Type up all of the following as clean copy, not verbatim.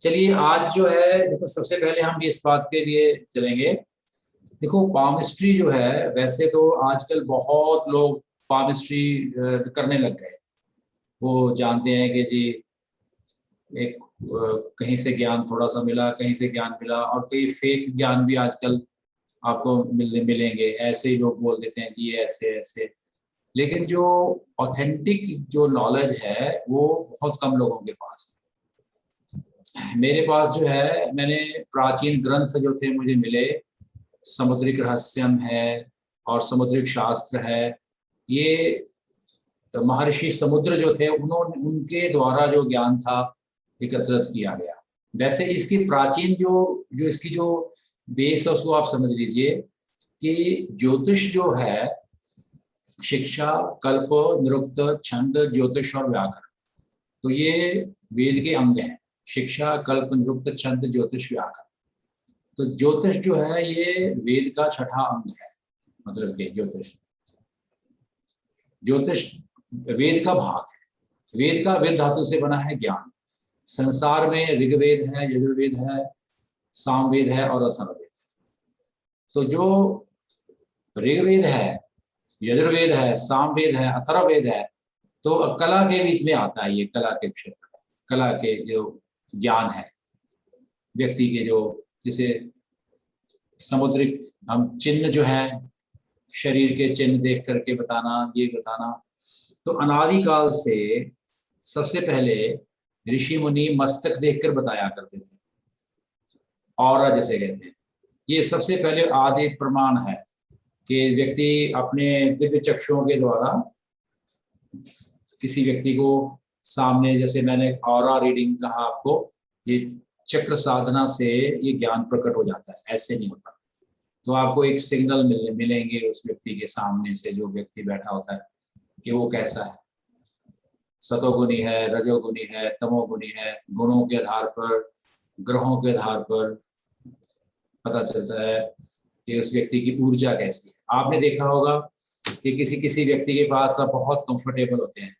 चलिए आज जो है देखो, सबसे पहले हम इस बात के लिए चलेंगे। देखो पामिस्ट्री जो है, वैसे तो आजकल बहुत लोग पामिस्ट्री करने लग गए। वो जानते हैं कि जी एक कहीं से ज्ञान थोड़ा सा मिला, कहीं से ज्ञान मिला, और कई फेक ज्ञान भी आजकल आपको मिलेंगे। ऐसे ही लोग बोल देते हैं कि ये ऐसे ऐसे, लेकिन जो ऑथेंटिक जो नॉलेज है वो बहुत कम लोगों के पास है। मेरे पास जो है, मैंने प्राचीन ग्रंथ जो थे मुझे मिले, समुद्रिक रहस्यम है और समुद्रिक शास्त्र है। ये महर्षि समुद्र जो थे, उन्होंने उनके द्वारा जो ज्ञान था एकत्रित किया गया। वैसे इसकी प्राचीन जो जो इसकी जो बेस है उसको आप समझ लीजिए कि ज्योतिष जो है, शिक्षा, कल्प, निरुक्त, छंद, ज्योतिष और व्याकरण, तो ये वेद के अंग हैं। शिक्षा, कल्प, निरुक्त, छंद, ज्योतिष, व्याकरण। तो ज्योतिष जो है ये वेद का छठा अंग है। मतलब कि ज्योतिष ज्योतिष वेद का भाग है। वेद का वेद धातु से बना है ज्ञान। संसार में ऋग्वेद है, यजुर्वेद है, सामवेद है और अथर्ववेद। तो जो ऋग्वेद है, यजुर्वेद है, सामवेद है, अथर्ववेद है, तो कला के बीच में आता है। ये कला के क्षेत्र में, कला के जो ज्ञान है व्यक्ति के, जो जिसे समुद्रिक हम चिन्ह जो है, शरीर के चिन्ह देख करके बताना, ये बताना। तो अनादिकाल से सबसे पहले ऋषि मुनि मस्तक देखकर बताया करते थे, ऑरा जिसे कहते हैं। ये सबसे पहले आदि प्रमाण है कि व्यक्ति अपने दिव्य चक्षुओं के द्वारा किसी व्यक्ति को सामने, जैसे मैंने ऑरा रीडिंग कहा आपको, ये चक्र साधना से ये ज्ञान प्रकट हो जाता है, ऐसे नहीं होता। तो आपको एक सिग्नल मिलेंगे उस व्यक्ति के सामने से, जो व्यक्ति बैठा होता है, कि वो कैसा है, सतोगुणी है, रजोगुणी है, तमोगुणी है। गुणों के आधार पर, ग्रहों के आधार पर पता चलता है कि उस व्यक्ति की ऊर्जा कैसी है। आपने देखा होगा कि किसी किसी व्यक्ति के पास आप बहुत कंफर्टेबल होते हैं,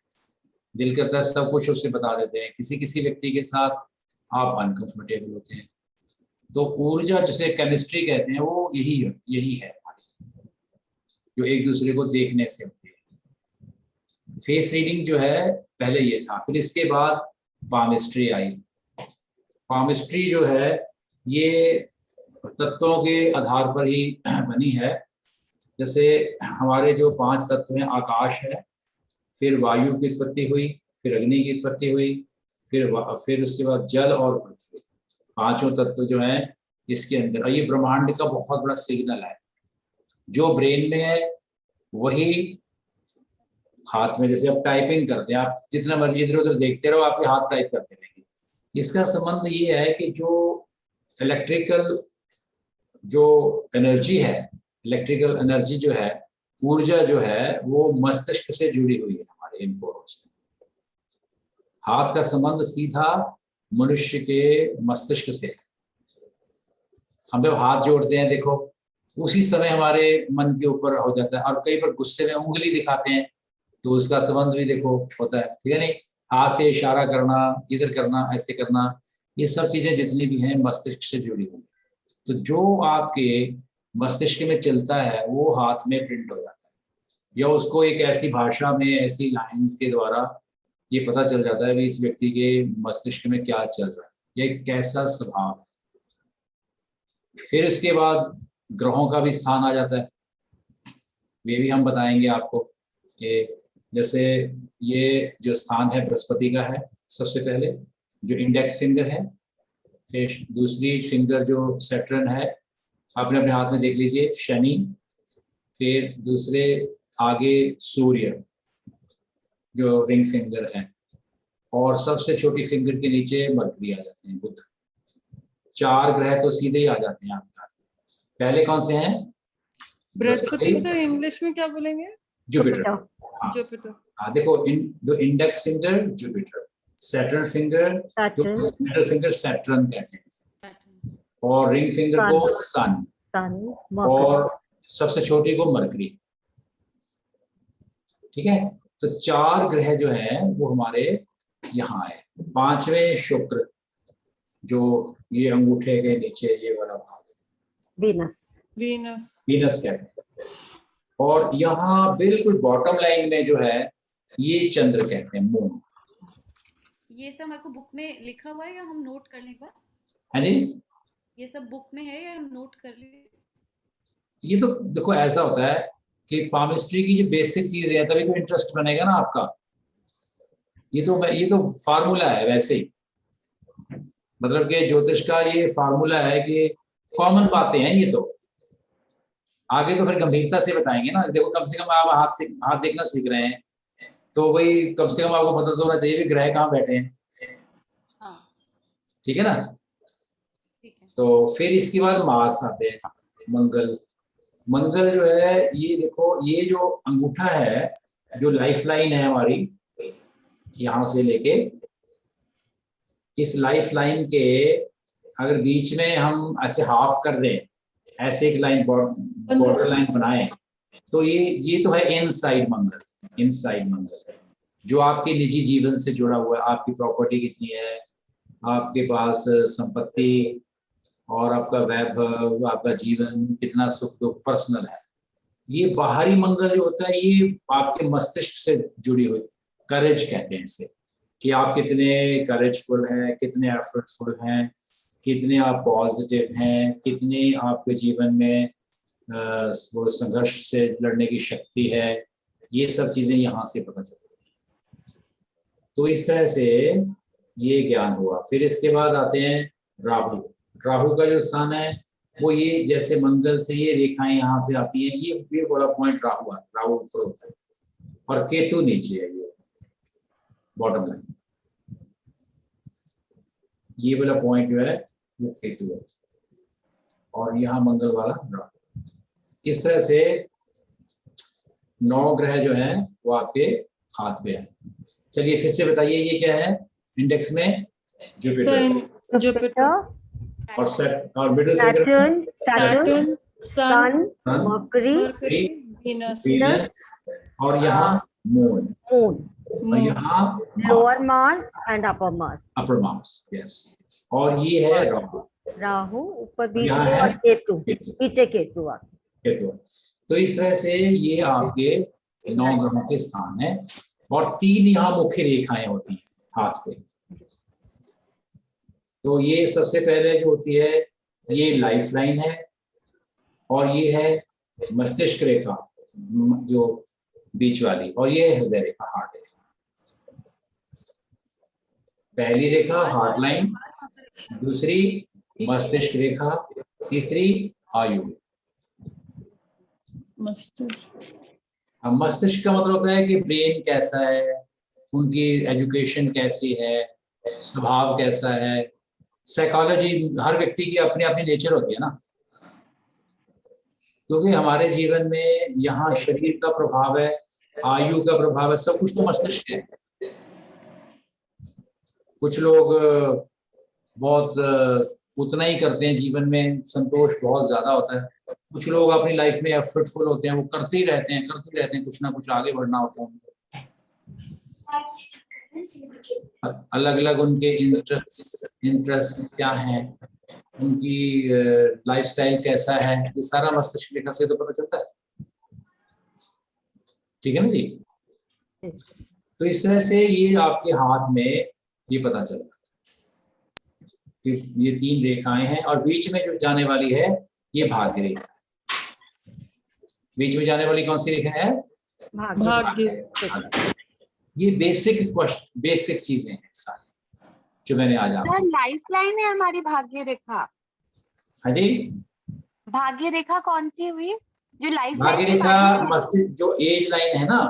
दिल करता है सब कुछ उससे बता देते हैं। किसी किसी व्यक्ति के साथ आप अनकंफर्टेबल होते हैं। तो ऊर्जा जिसे केमिस्ट्री कहते हैं, वो यही यही है हमारी, जो एक दूसरे को देखने से होती है। फेस रीडिंग जो है पहले ये था, फिर इसके बाद पामिस्ट्री आई। पामिस्ट्री जो है ये तत्वों के आधार पर ही बनी है। जैसे हमारे जो 5 तत्व हैं, आकाश है, फिर वायु की उत्पत्ति हुई, फिर अग्नि की उत्पत्ति हुई, फिर उसके बाद जल और पृथ्वी। पांचों तत्व जो हैं इसके अंदर, और ये ब्रह्मांड का बहुत बड़ा सिग्नल है। जो ब्रेन में है वही हाथ में, जैसे आप टाइपिंग करते हैं, आप जितना मर्जी इधर उधर देखते रहो, आपके हाथ टाइप करते रहेंगे। इसका संबंध ये है कि जो इलेक्ट्रिकल जो एनर्जी है, इलेक्ट्रिकल एनर्जी जो है, ऊर्जा जो है, वो मस्तिष्क से जुड़ी हुई है हमारे इन पोरों। हाथ का संबंध सीधा मनुष्य के मस्तिष्क से है। हम जब हाथ जोड़ते हैं, देखो उसी समय हमारे मन के ऊपर हो जाता है। और कई बार गुस्से में उंगली दिखाते हैं, तो उसका संबंध भी देखो होता है, ठीक है नहीं? हाथ से इशारा करना, इधर करना, ऐसे करना, ये सब चीजें जितनी भी हैं मस्तिष्क से जुड़ी हुई। तो जो आपके मस्तिष्क में चलता है वो हाथ में प्रिंट हो जाता है, या उसको एक ऐसी भाषा में, ऐसी लाइंस के द्वारा ये पता चल जाता है कि इस व्यक्ति के मस्तिष्क में क्या चल रहा है, या कैसा स्वभाव है। फिर इसके बाद ग्रहों का भी स्थान आ जाता है। ये भी हम बताएंगे आपको कि जैसे ये जो स्थान है बृहस्पति का है सबसे पहले, जो इंडेक्स फिंगर है। फिर दूसरी फिंगर जो सैटर्न है, आपने अपने हाथ में देख लीजिए, शनि। फिर दूसरे आगे सूर्य जो रिंग फिंगर है, और सबसे छोटी फिंगर के नीचे मरकरी आ जाते हैं, बुध। 4 ग्रह तो सीधे ही आ जाते हैं आपके हाथ में। पहले कौन से हैं? बृहस्पति को इंग्लिश में क्या बोलेंगे? जुपिटर। हाँ, जुपिटर। हाँ, देखो दो index finger Jupiter, Saturn finger जो मिडल फिंगर सैटर्न कहते हैं, और रिंग फिंगर को सन, और सबसे छोटी को मरकरी। ठीक है? तो 4 ग्रह जो हैं वो हमारे यहाँ है। 5वें शुक्र, जो ये अंगूठे के नीचे ये वाला भाग है, वीनस। वीनस। वीनस कहते हैं। और यहाँ बिल्कुल बॉटम लाइन में जो है ये चंद्र कहते हैं, मून। ये सब हमारे को बुक में लिखा हुआ है या हम नोट कर लें एक बार? है जी, ये सब बुक में है या हम नोट कर लें? ये तो देखो ऐसा होता है कि पामिस्ट्री की जो बेसिक चीजें हैं तभी तो इंटरेस्ट बनेगा ना आपका। ये तो फार्मूला है वैसे ही, मतलब कि ज्योतिष का ये फार्मूला है कि कॉमन बातें हैं ये तो। आगे तो फिर गंभीरता से बताएंगे ना। देखो कम से कम आप हाथ देखना सीख रहे हैं तो भाई कम से कम आपको पता तो होना चाहिए भी ग्रह कहाँ बैठे हैं। हाँ ठीक है ना। ठीक है। तो फिर इसके बाद मार्स आते हैं, मंगल। मंगल जो है ये देखो, ये जो अंगूठा है, जो लाइफ लाइन है हमारी, यहां से लेके इस लाइफ लाइन के अगर बीच में हम ऐसे हाफ कर दें, ऐसे एक लाइन बॉर्डर लाइन बनाए, तो ये तो है इनसाइड मंगल। इनसाइड मंगल जो आपके निजी जीवन से जुड़ा हुआ है, आपकी प्रॉपर्टी कितनी है, आपके पास संपत्ति और आपका वैभव, आपका जीवन कितना सुख दुख पर्सनल है। ये बाहरी मंगल जो होता है ये आपके मस्तिष्क से जुड़ी हुई, करेज कहते हैं इसे, कि आप कितने करेजफुल हैं, कितने एफर्टफुल हैं, कितने आप पॉजिटिव हैं, कितने आपके जीवन में वो संघर्ष से लड़ने की शक्ति है। ये सब चीजें यहाँ से पता चलती हैं। तो इस तरह से ये ज्ञान हुआ। फिर इसके बाद आते हैं राहु। राहु का जो स्थान है वो ये जैसे मंगल से ये रेखाएं यहाँ से आती हैं, ये बड़ा पॉइंट राहु है। राहु ऊपर होता है और केतु नीचे है, ये बॉटम लाइन। ये वाला पॉइंट जो है वो केतु है और यहाँ मंगल वाला राहु। इस तरह से 9 ग्रह जो हैं वो आपके हाथ पे है। चलिए फिर से बताइए ये क्या है इंडेक्स में? जुपिटर जुपिटर और मिडिल सैटर्न, सैटर्न, सन, मर्करी, वीनस, और यहाँ मून, मून, और यहाँ lower Mars and upper Mars. Upper Mars, yes. और ये है राहु। राहु ऊपर बीच यहाँ में है और केतु नीचे, केतु केतु। तो इस तरह से ये आपके 9 ग्रहों के स्थान है और 3 यहाँ मुख्य रेखाएं होती हैं हाथ पे। तो ये सबसे पहले जो होती है ये लाइफ लाइन है और ये है मस्तिष्क रेखा जो बीच वाली, और ये हृदय रेखा, हार्ट रेखा। पहली रेखा हार्ट लाइन, दूसरी मस्तिष्क रेखा, तीसरी आयु। अब मस्तिष्क का मतलब होता है कि ब्रेन कैसा है, उनकी एजुकेशन कैसी है, स्वभाव कैसा है, साइकोलॉजी। हर व्यक्ति की अपनी अपनी नेचर होती है ना, क्योंकि हमारे जीवन में यहाँ शरीर का प्रभाव है, आयु का प्रभाव है, सब कुछ तो मस्तिष्क है। कुछ लोग बहुत उतना ही करते हैं, जीवन में संतोष बहुत ज्यादा होता है। कुछ लोग अपनी लाइफ में एफर्टफुल होते हैं, वो करते ही रहते हैं, कुछ ना कुछ आगे बढ़ना होता है। अलग अलग उनके इंटरेस्ट क्या हैं, उनकी लाइफस्टाइल कैसा है, ये सारा मस्तिष्क रेखा से तो पता चलता है। ठीक है ना जी। तो इस तरह से ये आपके हाथ में ये पता चलता है कि ये 3 रेखाएं हैं और बीच में जो जाने वाली है ये भाग्य रेखा। बीच में जाने वाली कौन सी रेखा है? भाग्य। ये बेसिक चीजें हैं सारी जो मैंने आज आपको। लाइफ लाइन है हमारी भाग्य रेखा। हाँ जी, भाग्य रेखा कौन सी हुई? जो लाइफ भाग्य रेखा मस्तिष्क जो एज लाइन है ना,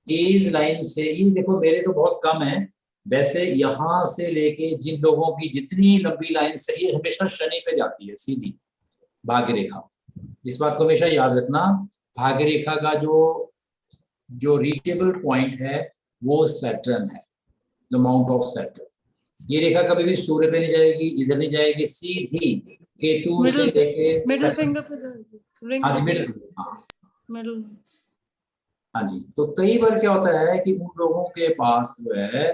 एज लाइन से ये देखो, मेरे तो बहुत कम है वैसे, यहाँ से लेके जिन लोगों की जितनी लंबी लाइन से, ये हमेशा शनि पे जाती है सीधी भाग्य रेखा। इस बात को हमेशा याद रखना। भाग्य रेखा का जो रीचेबल पॉइंट है वो सैटर्न है, द माउंट ऑफ सैटर्न। ये रेखा कभी भी सूर्य पे नहीं जाएगी, इधर नहीं जाएगी, सीधी केतु से लेके मिडिल फिंगर पे जाएगी। हाँ जी। तो कई बार क्या होता है कि उन लोगों के पास जो है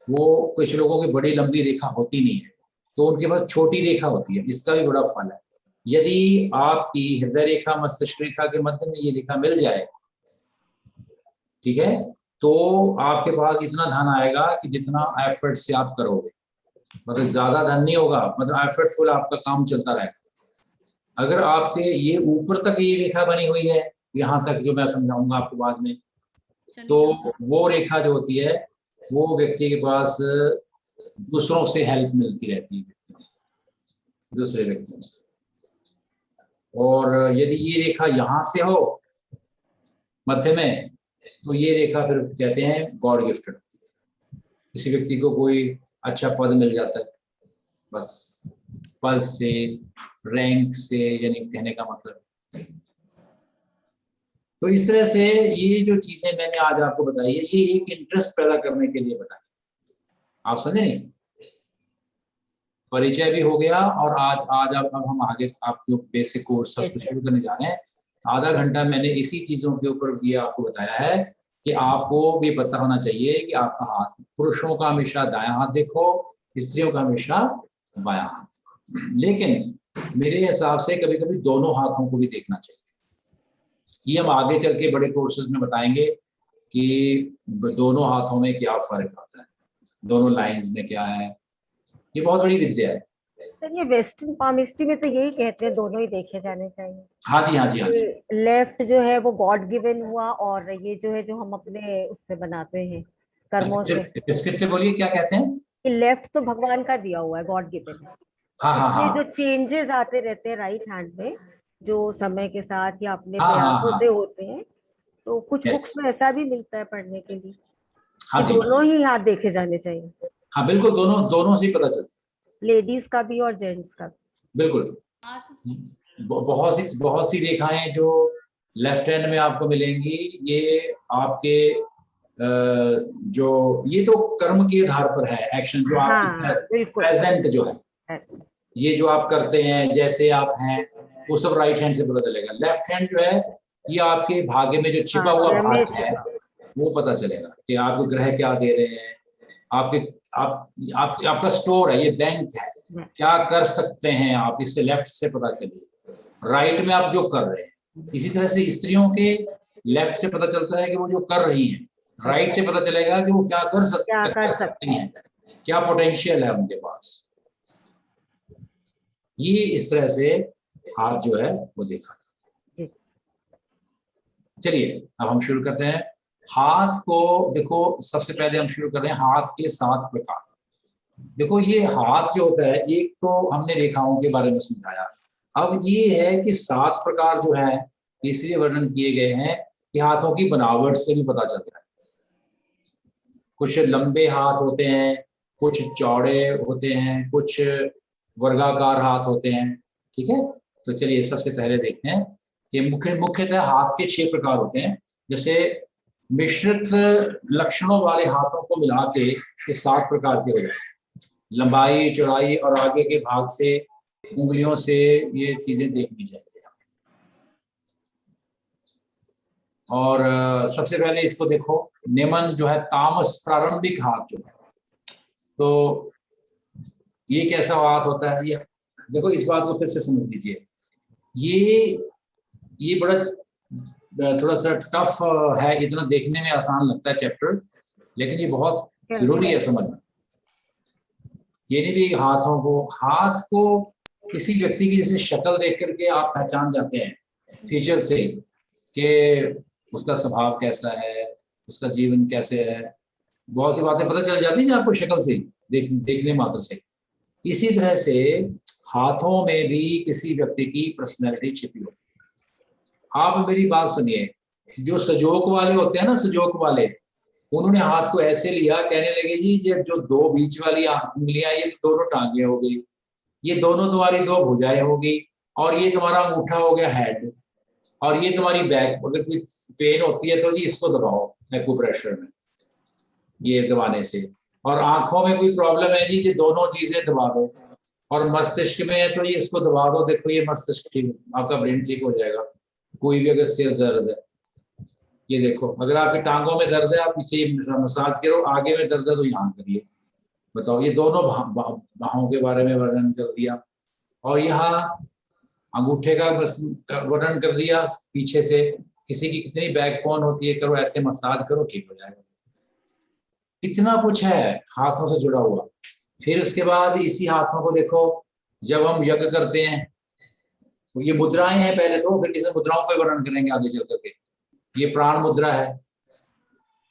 वो, कुछ लोगों की बड़ी लंबी रेखा होती नहीं है, तो उनके पास छोटी रेखा होती है, इसका भी बड़ा फल है। यदि आपकी हृदय रेखा मस्तिष्क रेखा के मध्य में ये रेखा मिल जाए, ठीक है, तो आपके पास इतना धन आएगा कि जितना एफर्ट से आप करोगे, मतलब ज्यादा धन नहीं होगा, मतलब एफर्टफुल आपका काम चलता रहेगा। अगर आपके ये ऊपर तक ये रेखा बनी हुई है, यहाँ तक जो मैं समझाऊंगा आपको बाद में, तो वो रेखा जो होती है वो व्यक्ति के पास दूसरों से हेल्प मिलती रहती है, दूसरे व्यक्तियों से। और यदि ये रेखा यहाँ से हो मध्य में, तो ये रेखा फिर कहते हैं गॉड गिफ्टेड। किसी व्यक्ति को कोई अच्छा पद मिल जाता है, बस पद से, रैंक से, यानी कहने का मतलब। तो इस तरह से ये जो चीजें मैंने आज आपको बताई है, ये एक इंटरेस्ट पैदा करने के लिए बताई। आप समझे नहीं? परिचय भी हो गया, और आज अब हम आगे आप जो बेसिक कोर्स है उसको शुरू करने जा रहे हैं। आधा घंटा मैंने इसी चीजों के ऊपर ये आपको बताया है कि आपको भी पता होना चाहिए कि आपका हाथ, पुरुषों का हमेशा दायां हाथ देखो, स्त्रियों का हमेशा बायां हाथ देखो। लेकिन मेरे हिसाब से कभी कभी दोनों हाथों को भी देखना चाहिए। ये हम आगे चल के बड़े कोर्सेज में बताएंगे कि दोनों हाथों में क्या फर्क आता है, दोनों लाइंस में क्या है। ये बहुत बड़ी विद्या है। सर ये वेस्टर्न पामिस्ट्री में तो यही कहते हैं दोनों ही देखे जाने चाहिए। हाँ जी, हाँ जी, हाँ जी। लेफ्ट जो है वो गॉड गिवन हुआ, और ये जो है जो हम अपने उससे बनाते हैं कर्मों से। फिर से बोलिए, क्या कहते हैं? कि लेफ्ट तो भगवान का दिया हुआ है, गॉड गिवन है। हाँ हाँ इसमें हाँ जो चेंजेस आते रहते हैं राइट हैंड में, जो समय के साथ या अपने हाँ हाँ प्रयासों हाँ से होते हैं, तो कुछ Yes. बुक्स में ऐसा भी मिलता है पढ़ने के लिए हाँ कि जी, दोनों ही हाथ देखे जाने चाहिए, हाँ बिल्कुल, दोनों से पता चलता है, लेडीज का भी और जेंट्स का भी। बिल्कुल। बहुत सी रेखाएं जो लेफ्ट हैंड में आपको मिलेंगी, ये आपके जो ये तो कर्म के आधार पर है, एक्शन जो हाँ आपके बिल्कुल प्रेजेंट जो है, ये जो आप करते हैं, जैसे आप हैं, वो सब राइट हैंड से पता चलेगा। लेफ्ट हैंड जो है, ये आपके भाग्य में जो छिपा हुआ ग्रह में भाग है छिपा। वो पता चलेगा कि आपको ग्रह क्या दे रहे हैं, आपका स्टोर है, ये बैंक है, क्या कर सकते हैं आप, इससे लेफ्ट से पता चलिए। राइट में आप जो कर रहे हैं, इसी तरह से स्त्रियों के लेफ्ट से पता चलता है कि वो जो कर रही हैं, राइट से पता चलेगा कि वो क्या कर सकती हैं, क्या पोटेंशियल है उनके पास। ये इस तरह से हाथ जो है वो देखा। चलिए अब हम शुरू करते हैं। हाथ को देखो, सबसे पहले हम शुरू कर रहे हैं हाथ के 7 प्रकार। देखो ये हाथ जो होता है, एक तो हमने रेखाओं के बारे में समझाया, अब ये है कि 7 प्रकार जो है इसलिए वर्णन किए गए हैं कि हाथों की बनावट से भी पता चलता है। कुछ लंबे हाथ होते हैं, कुछ चौड़े होते हैं, कुछ वर्गाकार हाथ होते हैं, ठीक है। तो चलिए सबसे पहले देखते हैं कि मुख्यतः हाथ के 6 प्रकार होते हैं। जैसे मिश्रित लक्षणों वाले हाथों को मिला के ये 7 प्रकार के हो जाते हैं। लंबाई, चौड़ाई और आगे के भाग से, उंगलियों से ये चीजें देखनी चाहिए। और सबसे पहले इसको देखो, नेमन जो है तामस प्रारंभिक हाथ जो है, तो ये कैसा हाथ होता है? ये देखो, इस बात को फिर से समझ लीजिए। ये बड़ा थोड़ा सा टफ है, इतना देखने में आसान लगता है चैप्टर, लेकिन ये बहुत जरूरी है समझना। ये नहीं भी हाथ को किसी व्यक्ति की जैसे शक्ल देख करके आप पहचान जाते हैं फीचर से कि उसका स्वभाव कैसा है, उसका जीवन कैसे है, बहुत सी बातें पता चल जाती हैं आपको शक्ल से, देखने मात्र से। इसी तरह से हाथों में भी किसी व्यक्ति की पर्सनैलिटी छिपी होती है। आप मेरी बात सुनिए, जो सजोक वाले होते हैं ना, सजोक वाले, उन्होंने हाथ को ऐसे लिया, कहने लगे जी ये जो 2 बीच वाली उंगलियां, ये दोनों टांगे हो गई, ये दोनों तुम्हारी 2 भुजाएं होगी, और ये तुम्हारा अंगूठा हो गया हेड, और ये तुम्हारी बैक। अगर कोई पेन होती है तो जी इसको दबाओ एक्यूप्रेशर में, ये दबाने से। और आंखों में कोई प्रॉब्लम है जी, ये दोनों चीजें दबा दो। और मस्तिष्क में है तो ये इसको दबा दो, देखो ये मस्तिष्क ठीक, आपका ब्रेन ठीक हो जाएगा। कोई भी अगर सिर दर्द है, ये देखो, अगर आपकी टांगों में दर्द है, आप पीछे मसाज करो, आगे में दर्द है तो यहाँ करिए, बताओ, ये दोनों बाहों के बारे में वर्णन कर दिया, और यहाँ अंगूठे का बस वर्णन कर दिया, पीछे से किसी की कितनी बैकबोन होती है, करो ऐसे मसाज करो ठीक हो जाएगा। इतना कुछ है हाथों से जुड़ा हुआ। फिर उसके बाद इसी हाथों को देखो, जब हम यज्ञ करते हैं, तो ये मुद्राएं हैं पहले तो, फिर किसी मुद्राओं का वर्णन करेंगे आगे चल करके। ये प्राण मुद्रा है।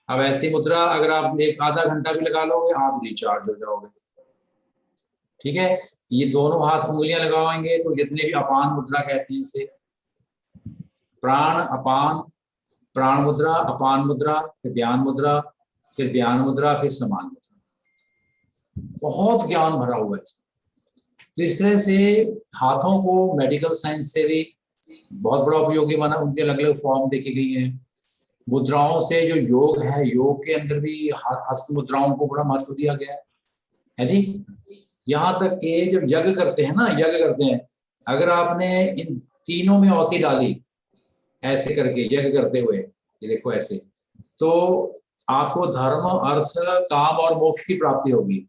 अब ऐसी मुद्रा अगर आप एक आधा घंटा भी लगा लोगे, आप रिचार्ज हो जाओगे। ठीक है, ये दोनों हाथ उंगलियां लगाएंगे तो जितने भी अपान मुद्रा कहते हैं इसे, प्राण अपान, प्राण मुद्रा, अपान मुद्रा, फिर ध्यान मुद्रा, फिर ध्यान मुद्रा, फिर समान मुद्रा। बहुत ज्ञान भरा हुआ है इसमें। तो इस तरह से हाथों को मेडिकल साइंस से भी बहुत बड़ा उपयोगी बना, उनके अलग अलग फॉर्म देखी गई हैं। मुद्राओं से जो योग है, योग के अंदर भी हस्त मुद्राओं को बड़ा महत्व दिया गया है जी। यहाँ तक कि जब यज्ञ करते हैं ना, यज्ञ करते हैं, अगर आपने इन तीनों में औती डाली ऐसे करके यज्ञ करते हुए, ये देखो ऐसे, तो आपको धर्म, अर्थ, काम और मोक्ष की प्राप्ति होगी।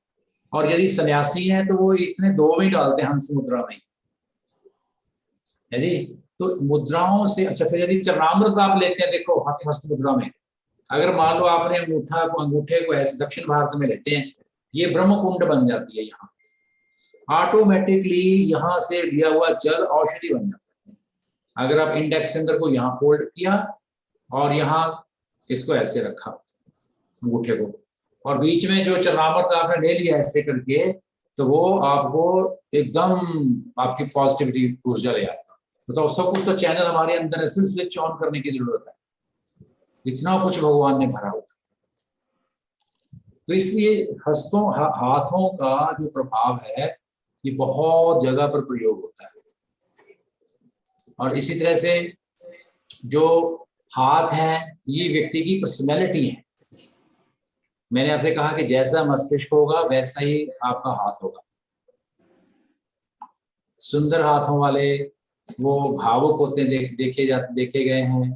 और यदि सन्यासी हैं तो वो इतने दो में डालते हैं, हंस मुद्रा में, है जी। तो मुद्राओं से, अच्छा फिर यदि चरणामृत आप लेते हैं, देखो हस्त मुद्रा में, अगर मान लो आपने अंगूठे को ऐसे दक्षिण भारत में लेते हैं, ये ब्रह्म कुंड बन जाती है। यहाँ ऑटोमेटिकली यहाँ से लिया हुआ जल औषधि बन जाता है। अगर आप इंडेक्स फिंगर को यहाँ फोल्ड किया और यहाँ इसको ऐसे रखा अंगूठे को, और बीच में जो चरणामृत आपने ले लिया ऐसे करके, तो वो आपको एकदम आपकी पॉजिटिविटी ऊर्जा ले आएगा। बताओ, सब कुछ तो चैनल हमारे अंदर है, सिर्फ स्विच ऑन करने की जरूरत है। इतना कुछ भगवान ने भरा हुआ। तो इसलिए हाथों का जो प्रभाव है, ये बहुत जगह पर प्रयोग होता है। और इसी तरह से जो हाथ हैं, ये व्यक्ति की पर्सनैलिटी है। मैंने आपसे कहा कि जैसा मस्तिष्क होगा वैसा ही आपका हाथ होगा। सुंदर हाथों वाले वो भावुक होते हैं, देखे गए हैं।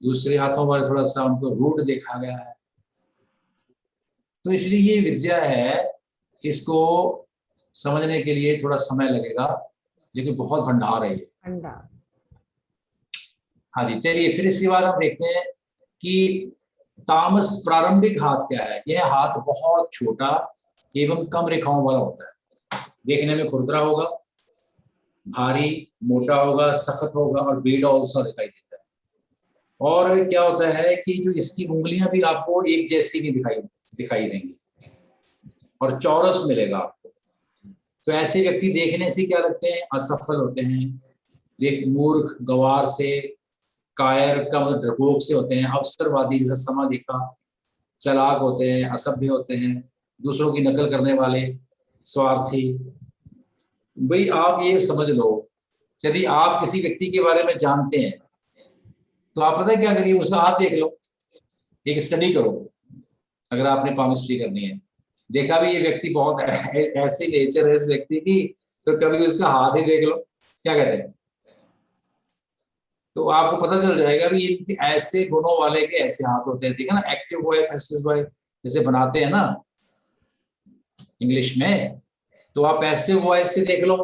दूसरे हाथों वाले थोड़ा सा उनको रूड देखा गया है। तो इसलिए ये विद्या है, इसको समझने के लिए थोड़ा समय लगेगा, लेकिन बहुत भंडार है ये। हाँ जी, चलिए फिर इसके बाद हम देखते हैं कि तामस प्रारंभिक हाथ क्या है। यह हाथ बहुत छोटा एवं कम रेखाओं वाला होता है। देखने में खुरदरा होगा, भारी, मोटा होगा, सख्त होगा और बेडौल सा दिखाई देता है। और क्या होता है कि जो इसकी उंगलियां भी आपको एक जैसी भी दिखाई देंगी और चौरस मिलेगा आपको। तो ऐसे व्यक्ति देखने से क्या लगते हैं, असफल होते हैं, मूर्ख, गवार से, कायर, कम, डरपोक से होते हैं, अवसरवादी जैसा समा देखा, चालाक होते हैं, असभ्य होते हैं, दूसरों की नकल करने वाले, स्वार्थी। भाई आप ये समझ लो, यदि आप किसी व्यक्ति के बारे में जानते हैं तो आप पता है क्या करिए, उसका हाथ देख लो, एक स्टडी करो। अगर आपने पामिस्ट्री करनी है, देखा भी ये व्यक्ति बहुत ऐसे नेचर है इस व्यक्ति की, तो कभी उसका हाथ ही देख लो, क्या कहते हैं, तो आपको पता चल जाएगा भी ये ऐसे गुणों वाले के ऐसे हाथ होते हैं। ठीक है ना, एक्टिव वॉइस, पैसिव वॉइस जैसे बनाते हैं ना इंग्लिश में, तो आप पैसिव वॉइस से देख लो,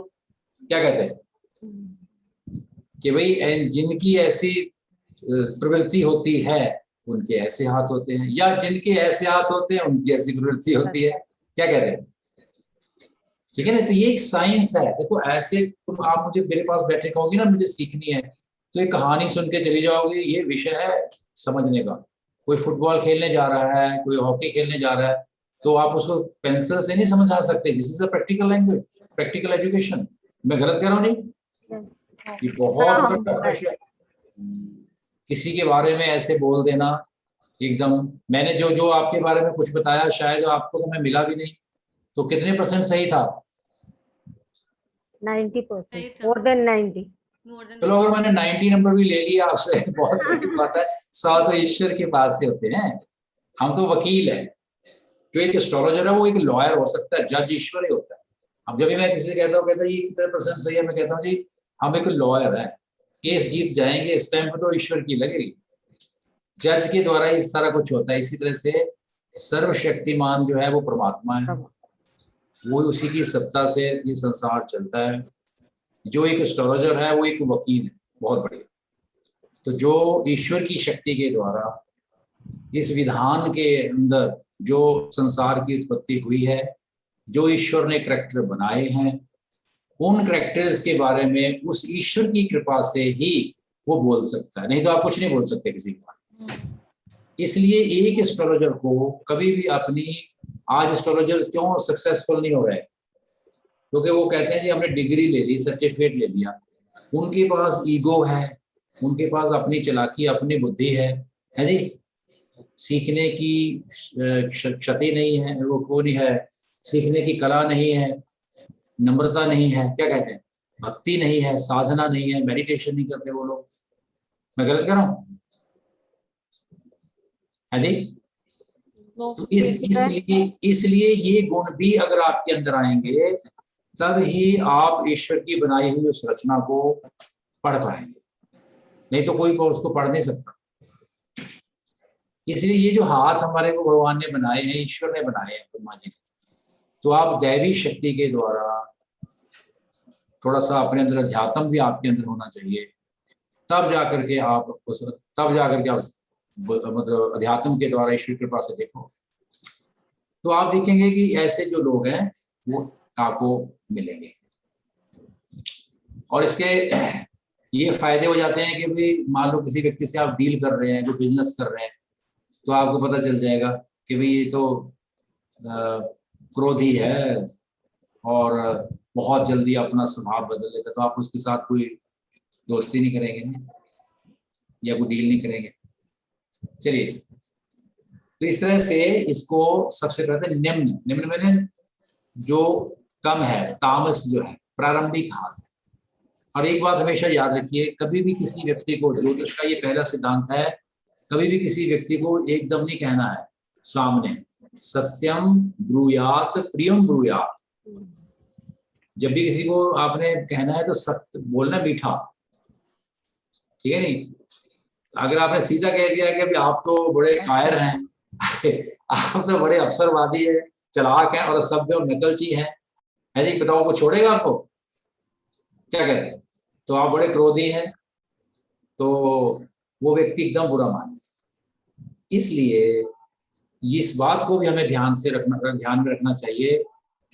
क्या कहते हैं कि भाई जिनकी ऐसी प्रवृत्ति होती है उनके ऐसे हाथ होते हैं, या जिनके ऐसे हाथ होते हैं उनकी ऐसी प्रवृत्ति होती है, क्या कहते हैं। ठीक है ना, तो ये एक साइंस है। देखो ऐसे आप मुझे मेरे पास बैठे कहोगे ना मुझे सीखनी है, तो एक कहानी सुन के चली जाओगे, ये विषय है समझने का। कोई फुटबॉल खेलने जा रहा है, कोई हॉकी खेलने जा रहा है, तो आप उसको पेंसिल से नहीं समझा सकते। This is a practical language, practical education. मैं गलत कह रहा हूँ जी? ये बहुत बड़ा विषय है। किसी के बारे में ऐसे बोल देना एकदम, मैंने जो आपके बारे में कुछ बताया, शायद आपको तो मैं मिला भी नहीं, तो कितने % सही था? 90%, more than 90। चलो अगर मैंने 90 नंबर भी ले लिया आपसे, बहुत बड़ी बात है। 100 तो ईश्वर के पास से होते हैं, हम तो वकील हैं। जो एक एस्ट्रोलॉजर है वो एक लॉयर हो सकता है, जज ईश्वर ही होता है। अब जब भी मैं किसी से कहता हूँ, कहता है ये कितने % सही है, मैं कहता हूँ जी हम एक लॉयर है, केस जीत जाएंगे, इस टाइम पे तो ईश्वर की लगेगी, जज के द्वारा ही सारा कुछ होता है। इसी तरह से सर्वशक्तिमान जो है वो परमात्मा है, वो उसी की सत्ता से ये संसार चलता है। जो एक एस्ट्रोलॉजर है वो एक वकील है, बहुत बढ़िया। तो जो ईश्वर की शक्ति के द्वारा इस विधान के अंदर जो संसार की उत्पत्ति हुई है, जो ईश्वर ने करैक्टर बनाए हैं, उन करैक्टर्स के बारे में उस ईश्वर की कृपा से ही वो बोल सकता है, नहीं तो आप कुछ नहीं बोल सकते किसी के बारे में। इसलिए एक एस्ट्रोलॉजर को कभी भी अपनी, आज एस्ट्रोलॉजर क्यों सक्सेसफुल नहीं हो रहे, क्योंकि वो कहते हैं जी हमने डिग्री ले ली, सर्टिफिकेट ले लिया। उनके पास ईगो है, उनके पास अपनी चालाकी, अपनी बुद्धि है जी। सीखने की क्षति नहीं है, वो नहीं है, सीखने की कला नहीं है, नम्रता नहीं है, क्या कहते हैं, भक्ति नहीं है, साधना नहीं है, मेडिटेशन नहीं करते वो लोग। मैं गलत कर रहा हूँ है जी? No तो इसलिए ये गुण भी अगर आपके अंदर आएंगे तब ही आप ईश्वर की बनाई हुई उस रचना को पढ़ पाएंगे, नहीं तो कोई उसको पढ़ नहीं सकता। इसलिए ये जो हाथ हमारे को भगवान ने बनाए हैं, ईश्वर ने बनाए हैं, ब्रह्मा जी ने, तो आप दैवी शक्ति के द्वारा थोड़ा सा अपने अंदर अध्यात्म भी आपके अंदर होना चाहिए, तब जाकर के आप मतलब अध्यात्म के द्वारा ईश्वर कृपा से देखो तो आप देखेंगे कि ऐसे जो लोग हैं वो आपको मिलेंगे। और इसके ये फायदे हो जाते हैं कि भाई मान लो किसी व्यक्ति से आप डील कर रहे हैं, जो बिजनेस कर रहे हैं, तो आपको पता चल जाएगा कि भाई ये तो क्रोधी है और बहुत जल्दी अपना स्वभाव बदल लेता, तो आप उसके साथ कोई दोस्ती नहीं करेंगे ना, या कोई डील नहीं करेंगे। चलिए, तो इस तरह से इसको सबसे पहले निम्न मैंने जो कम है, तामस जो है, प्रारंभिक हाथ है। और एक बात हमेशा याद रखिए, कभी भी किसी व्यक्ति को, ज्योतिष का ये पहला सिद्धांत है, कभी भी किसी व्यक्ति को एकदम नहीं कहना है सामने सत्यम ब्रूयात प्रियम ब्रूयात। जब भी किसी को आपने कहना है तो सत्य बोलना, मीठा, ठीक है नहीं। अगर आपने सीधा कह दिया कि अभी आप तो बड़े कायर हैं आप तो बड़े अवसरवादी है, चालाक हैं और सभ्य और नकलची हैं, है जी, बताओ वो छोड़ेगा आपको? क्या कहते हैं? तो आप बड़े क्रोधी हैं, तो वो व्यक्ति एकदम बुरा माने। इसलिए इस बात को भी हमें ध्यान में रखना चाहिए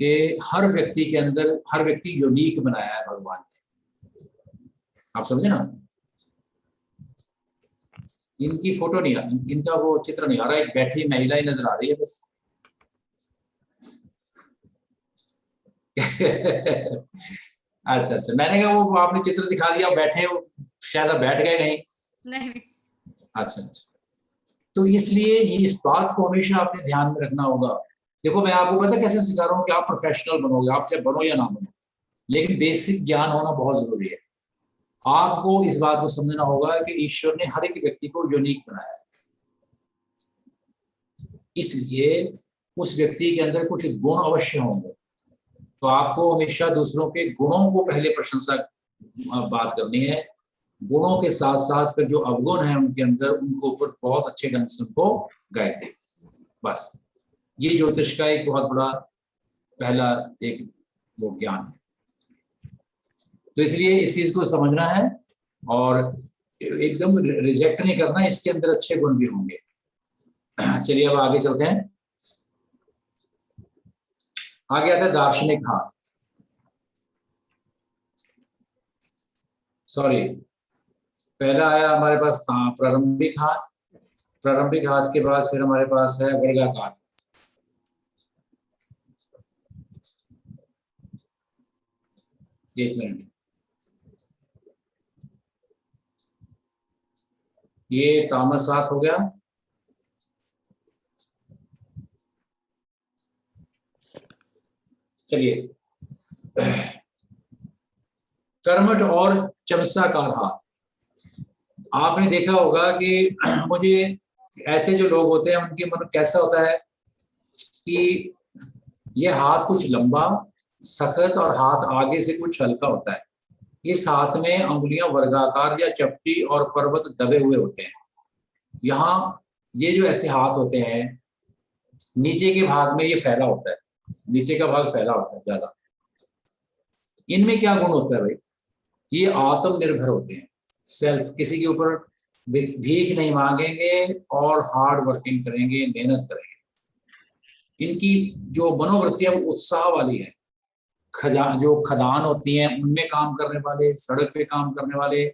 कि हर व्यक्ति के अंदर, हर व्यक्ति यूनिक बनाया है भगवान ने। आप समझे ना? इनकी फोटो नहीं आ, इनका वो चित्र नहीं आ रहा, एक बैठी महिला ही नजर आ रही है बस अच्छा अच्छा, मैंने कहा वो आपने चित्र दिखा दिया, बैठे हो, शायद आप बैठ गए कहीं। नहीं। अच्छा अच्छा, तो इसलिए ये इस बात को हमेशा आपने ध्यान में रखना होगा। देखो मैं आपको पता कैसे सिखा रहा हूँ कि आप प्रोफेशनल बनोगे, आप चाहे बनो या ना बनो, लेकिन बेसिक ज्ञान होना बहुत जरूरी है। आपको इस बात को समझना होगा कि ईश्वर ने हर एक व्यक्ति को यूनिक बनाया है, इसलिए उस व्यक्ति के अंदर कुछ गुण अवश्य होंगे। तो आपको हमेशा दूसरों के गुणों को पहले प्रशंसा बात करनी है, गुणों के साथ साथ फिर जो अवगुण है उनके अंदर, उनको ऊपर बहुत अच्छे ढंग से उनको गाइड। बस ये ज्योतिष का एक बहुत बड़ा पहला एक वो ज्ञान है। तो इसलिए इस चीज को समझना है और एकदम रिजेक्ट नहीं करना, इसके अंदर अच्छे गुण भी होंगे। चलिए अब आगे चलते हैं। आगे आता है दार्शनिक हाथ। सॉरी, पहला आया हमारे पास प्रारंभिक हाथ। प्रारंभिक हाथ के बाद फिर हमारे पास है वर्गाकार। एक मिनट, ये तामस हाथ हो गया। चलिए, कर्मठ और चमसाकार हाथ। आपने देखा होगा कि मुझे ऐसे जो लोग होते हैं उनके मन कैसा होता है कि ये हाथ कुछ लंबा सख्त और हाथ आगे से कुछ हल्का होता है। इस हाथ में अंगुलियां वर्गाकार या चपटी और पर्वत दबे हुए होते हैं। यहाँ ये जो ऐसे हाथ होते हैं नीचे के भाग में ये फैला होता है, नीचे का भाग फैला होता है ज्यादा। इनमें क्या गुण होता है भाई, ये आत्मनिर्भर होते हैं, सेल्फ, किसी के ऊपर भीख नहीं मांगेंगे और हार्ड वर्किंग करेंगे, मेहनत करेंगे। इनकी जो मनोवृत्ति है वो उत्साह वाली है। जो खदान होती हैं उनमें काम करने वाले, सड़क पे काम करने वाले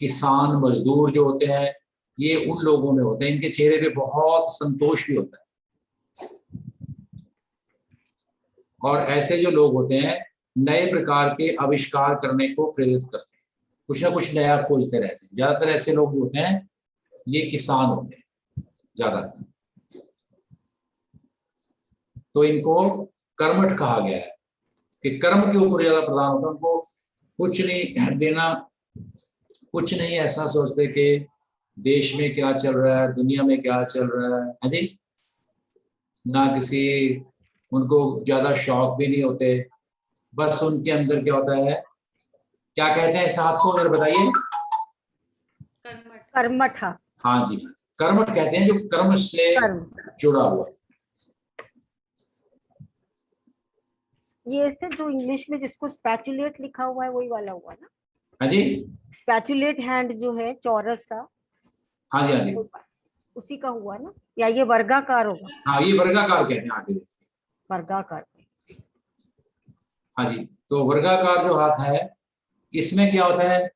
किसान मजदूर जो होते हैं, ये उन लोगों में होते हैं। इनके चेहरे पे बहुत संतोष भी होता है। और ऐसे जो लोग होते हैं नए प्रकार के आविष्कार करने को प्रेरित करते हैं, कुछ ना कुछ नया खोजते रहते हैं। ज्यादातर ऐसे लोग जो होते हैं ये किसान होते हैं ज्यादातर। तो इनको कर्मठ कहा गया है कि कर्म के ऊपर ज्यादा प्रधान होता है। उनको कुछ नहीं देना, कुछ नहीं ऐसा सोचते कि देश में क्या चल रहा है, दुनिया में क्या चल रहा है जी। ना किसी, उनको ज्यादा शौक भी नहीं होते। बस उनके अंदर क्या होता है, क्या कहते हैं इस हाथ को, मेरे बताइए। कर्मठ। हाँ जी, कर्मठ कहते हैं, जो कर्म से जुड़ा हुआ। ये से जो इंग्लिश में जिसको स्पैचुलेट लिखा हुआ है वही वाला हुआ ना? हाँ जी, स्पैचुलेट हैंड जो है चौरस सा। हाँ जी, हाँ जी, उसी का हुआ ना, या ये वर्गाकार होगा? हाँ ये वर्गाकार कहते हैं। आगे वर्गाकार। हाँ जी, तो वर्गाकार जो हाथ है इसमें क्या होता है,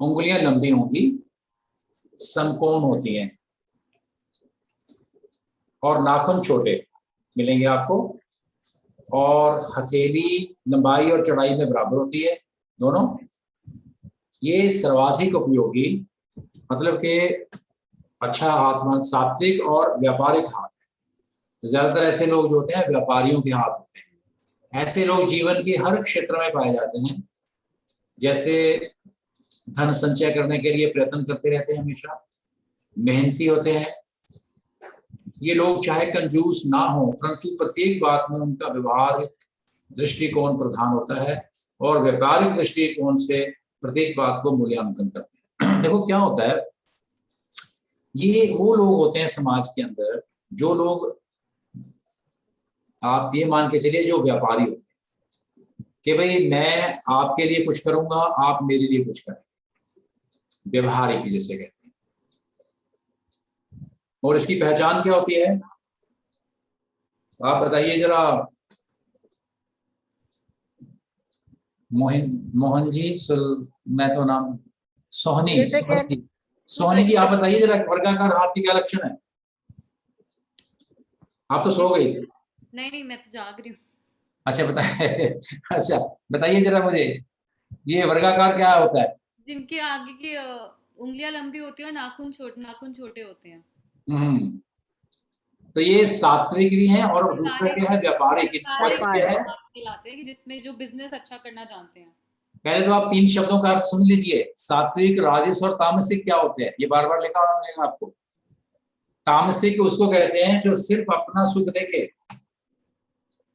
उंगलियां लंबी होंगी, समकोण होती हैं और नाखून छोटे मिलेंगे आपको, और हथेली लंबाई और चौड़ाई में बराबर होती है दोनों। ये सर्वाधिक उपयोगी, मतलब कि अच्छा हाथ, सात्विक और व्यापारिक हाथ है। ज्यादातर ऐसे लोग जो होते हैं व्यापारियों के हाथ होते हैं। ऐसे लोग जीवन के हर क्षेत्र में पाए जाते हैं। जैसे धन संचय करने के लिए प्रयत्न करते रहते हैं, हमेशा मेहनती होते हैं। ये लोग चाहे कंजूस ना हो, परंतु प्रत्येक बात में उनका व्यवहारिक दृष्टिकोण प्रधान होता है और व्यापारिक दृष्टिकोण से प्रत्येक बात को मूल्यांकन करते हैं। देखो क्या होता है, ये वो लोग होते हैं समाज के अंदर, जो लोग, आप ये मान के चलिए, जो व्यापारी होते हैं कि भाई मैं आपके लिए कुछ करूंगा, आप मेरे लिए कुछ करें, व्यवहारिक जिसे कहते हैं। और इसकी पहचान क्या होती है, आप बताइए जरा। मोहन जी, मैं तो नाम, सोहनी जी, सोहनी जी आप बताइए जरा, वर्गाकार हाथ के क्या लक्षण है? आप तो सो गई। नहीं मैं तो जाग रही हूँ। अच्छा बताइए, अच्छा बताइए जरा मुझे, ये वर्गाकार क्या होता है? जिनके आगे की उंगलियां लंबी होती है और नाखून छोटे होते हैं। तो ये सात्विक भी हैं, और दूसरा क्या है, व्यापारिक। क्या है, कहलाते हैं कि जिसमें जो बिजनेस अच्छा करना जानते हैं। पहले तो आप 3 शब्दों का अर्थ सुन लीजिए। सात्विक, राजस और तामसिक क्या होते हैं, ये बार बार लिखा हुआ मिलेगा आपको। तामसिक उसको कहते हैं जो सिर्फ अपना सुख देखे।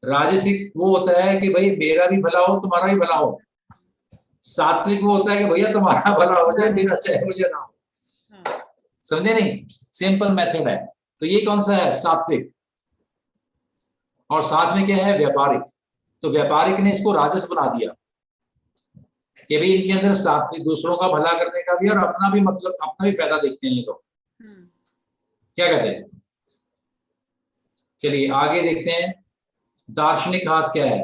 राजसिक वो होता है कि भाई मेरा भी भला हो, तुम्हारा भी भला हो। सात्विक वो होता है कि भैया तुम्हारा भला हो जाए, मेरा चाहे मुझे ना हो। समझे नहीं, सिंपल मेथड है। तो ये कौन सा है, सात्विक। और साथ में क्या है, व्यापारिक। तो व्यापारिक ने इसको राजस बना दिया कि भाई इनके अंदर सात्विक, दूसरों का भला करने का भी और अपना भी, मतलब अपना भी फायदा देखते हैं ये लोग। क्या कहते हैं? चलिए आगे देखते हैं, दार्शनिक हाथ क्या है।